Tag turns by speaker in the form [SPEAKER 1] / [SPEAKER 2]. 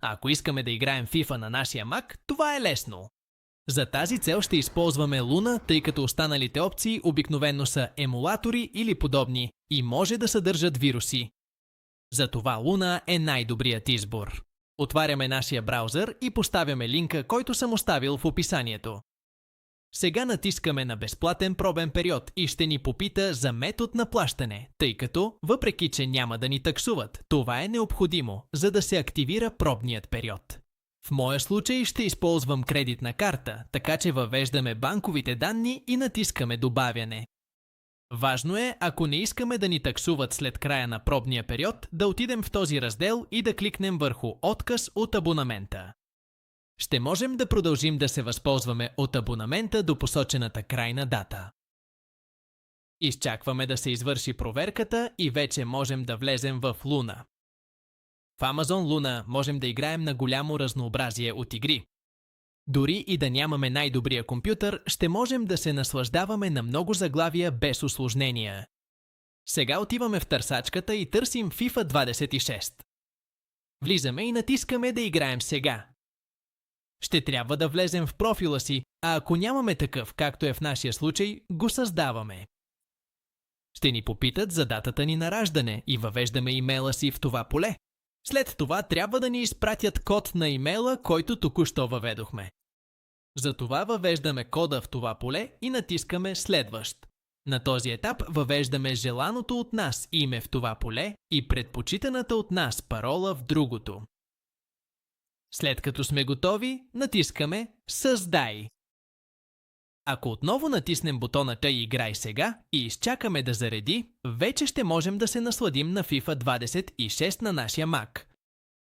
[SPEAKER 1] Ако искаме да играем FIFA на нашия Mac, това е лесно. За тази цел ще използваме Luna, тъй като останалите опции обикновено са емулатори или подобни и може да съдържат вируси. Затова Luna е най-добрият избор. Отваряме нашия браузър и поставяме линка, който съм оставил в описанието. Сега натискаме на безплатен пробен период и ще ни попита за метод на плащане, тъй като, въпреки че няма да ни таксуват, това е необходимо, за да се активира пробният период. В моя случай ще използвам кредитна карта, така че въвеждаме банковите данни и натискаме добавяне. Важно е, ако не искаме да ни таксуват след края на пробния период, да отидем в този раздел и да кликнем върху Отказ от абонамента. Ще можем да продължим да се възползваме от абонамента до посочената крайна дата. Изчакваме да се извърши проверката и вече можем да влезем в Luna. В Amazon Luna можем да играем на голямо разнообразие от игри. Дори и да нямаме най-добрия компютър, ще можем да се наслаждаваме на много заглавия без усложнения. Сега отиваме в търсачката и търсим FIFA 26. Влизаме и натискаме да играем сега. Ще трябва да влезем в профила си, а ако нямаме такъв, както е в нашия случай, го създаваме. Ще ни попитат за датата ни на раждане и въвеждаме имейла си в това поле. След това трябва да ни изпратят код на имейла, който току-що въведохме. Затова въвеждаме кода в това поле и натискаме Следващ. На този етап въвеждаме желаното от нас име в това поле и предпочитаната от нас парола в другото. След като сме готови, натискаме Създай. Ако отново натиснем бутона Тъй играй сега и изчакаме да зареди, вече ще можем да се насладим на FIFA 26 на нашия Mac.